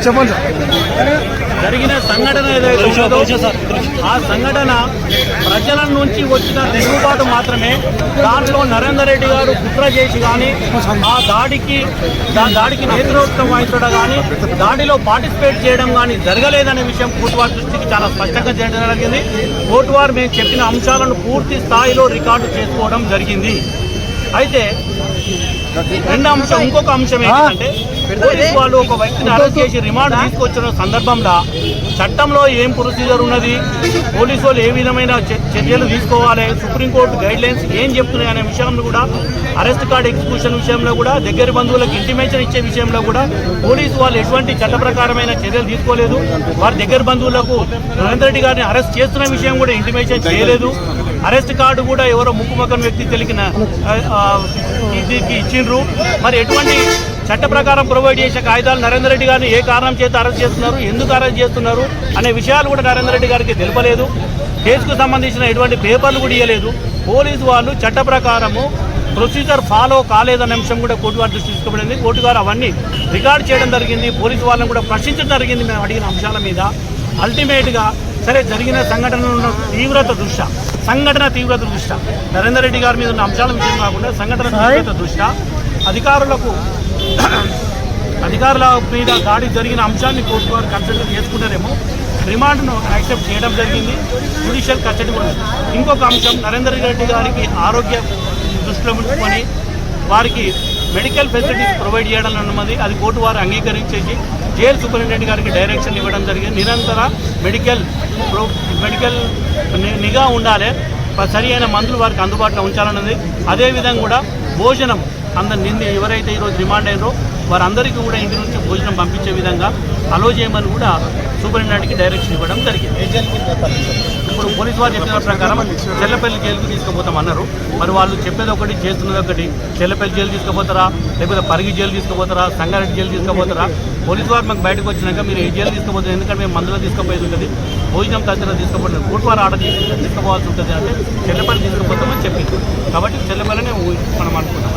చెప్పండి జరిగిన సంఘటన ఏదైతే ఉందో ఆ సంఘటన ప్రజల నుంచి వచ్చిన తిరుగుబాటు మాత్రమే. దాంట్లో నరేందర్ రెడ్డి గారు కుట్ర చేసి కానీ ఆ దాడికి నేతృత్వం వహించడం కానీ దాడిలో పార్టిసిపేట్ చేయడం కానీ జరగలేదనే విషయం కోర్టువారి దృష్టికి చాలా స్పష్టంగా చేయడం జరిగింది. కోర్టువారు మేము చెప్పిన అంశాలను పూర్తి స్థాయిలో రికార్డు చేసుకోవడం జరిగింది. అయితే ఇంకొక అంశం ఏంటంటే పోలీసు వాళ్ళు ఒక వ్యక్తిని అరెస్ట్ చేసి రిమాండ్ తీసుకొచ్చిన సందర్భంలో చట్టంలో ఏం ప్రొసీజర్ ఉన్నది, పోలీసు వాళ్ళు ఏ విధమైన చర్యలు తీసుకోవాలి, సుప్రీంకోర్టు గైడ్ లైన్స్ ఏం చెప్తున్నాయి అనే విషయంలో కూడా, అరెస్ట్ కార్డు ఎగ్జిక్యూషన్ విషయంలో కూడా, దగ్గర బంధువులకు ఇంటిమేషన్ ఇచ్చే విషయంలో కూడా పోలీసు వాళ్ళు ఎటువంటి చట్ట ప్రకారమైన చర్యలు తీసుకోలేదు. వారి దగ్గర బంధువులకు నరేందర్ రెడ్డి గారిని అరెస్ట్ చేస్తున్న విషయం కూడా ఇంటిమేషన్ చేయలేదు. అరెస్ట్ కార్డు కూడా ఎవరో ముక్కుమక్కని వ్యక్తి తెలికిన ఇచ్చిండ్రు. మరి ఎటువంటి చట్ట ప్రకారం ప్రొవైడ్ చేసే కాగితాలు నరేందర్ రెడ్డి గారిని ఏ కారణం చేత అరెస్ట్ చేస్తున్నారు, ఎందుకు అరెస్ట్ చేస్తున్నారు అనే విషయాలు కూడా నరేందర్ రెడ్డి గారికి తెలుపలేదు. కేసుకు సంబంధించిన ఎటువంటి పేపర్లు కూడా ఇవ్వలేదు. పోలీసు వాళ్ళు చట్ట ప్రకారము ప్రొసీజర్ ఫాలో కాలేదనే అంశం కూడా కోర్టు వారి దృష్టి తీసుకోబడింది. కోర్టు గారు అవన్నీ రికార్డ్ చేయడం జరిగింది. పోలీసు వాళ్ళని కూడా ప్రశ్నించడం జరిగింది మేము అడిగిన అంశాల మీద. అల్టిమేట్గా సరే జరిగిన సంఘటన తీవ్రత దృష్ట్యా నరేందర్ రెడ్డి గారి మీద ఉన్న అంశాల విషయం కాకుండా సంఘటన తీవ్రత దృష్ట్యా అధికారుల మీద దాడి జరిగిన అంశాన్ని కోర్టు వారు కన్సిడర్ చేసుకుంటారేమో రిమాండ్ను యాక్సెప్ట్ చేయడం జరిగింది. జ్యుడిషియల్ కస్టడీ కూడా. ఇంకొక అంశం నరేందర్ రెడ్డి గారికి ఆరోగ్య దృష్టిలో ఉంచుకొని వారికి మెడికల్ ఫెసిలిటీస్ ప్రొవైడ్ చేయడం అన్నది అది కోర్టు వారు అంగీకరించేసి జైలు సూపరింటెండెంట్ గారికి డైరెక్షన్ ఇవ్వడం జరిగింది. నిరంతర మెడికల్ నిఘా ఉండాలి, సరి అయిన మందులు వారికి అందుబాటులో ఉంచాలన్నది. అదేవిధంగా కూడా భోజనం నింది ఎవరైతే ఈరోజు రిమాండ్ అయినరో వారందరికీ కూడా ఇంటి నుంచి భోజనం పంపించే విధంగా అలో చేయమని కూడా సూపరింటెండెంట్కి డైరెక్షన్ ఇవ్వడం జరిగింది. ఇప్పుడు పోలీసు వారు చెప్పిన ప్రకారం చెల్లపల్లి జైలుకు తీసుకుపోతామన్నారు. మరి వాళ్ళు చెప్పేది ఒకటి చేస్తున్నది ఒకటి. చెల్లపల్లి జైలు తీసుకుపోతారా, లేకపోతే పరిగి జైలు తీసుకుపోతారా, సంగారెడ్డి జైలు తీసుకుపోతారా? పోలీసు వారు మాకు బయటకు వచ్చినాక మీరు ఈ జైలు తీసుకుపోతారు, ఎందుకంటే మేము మందులో తీసుకుపోయేది ఉంటుంది, భోజనం తదితర తీసుకుపోతారు, కోర్టు వారు ఆర్డర్ తీసుకోవాల్సి ఉంటుంది అంటే చెల్లపల్లి తీసుకుపోతామని చెప్పింది. కాబట్టి చెల్లపల్లినే మనం అనుకుంటాం.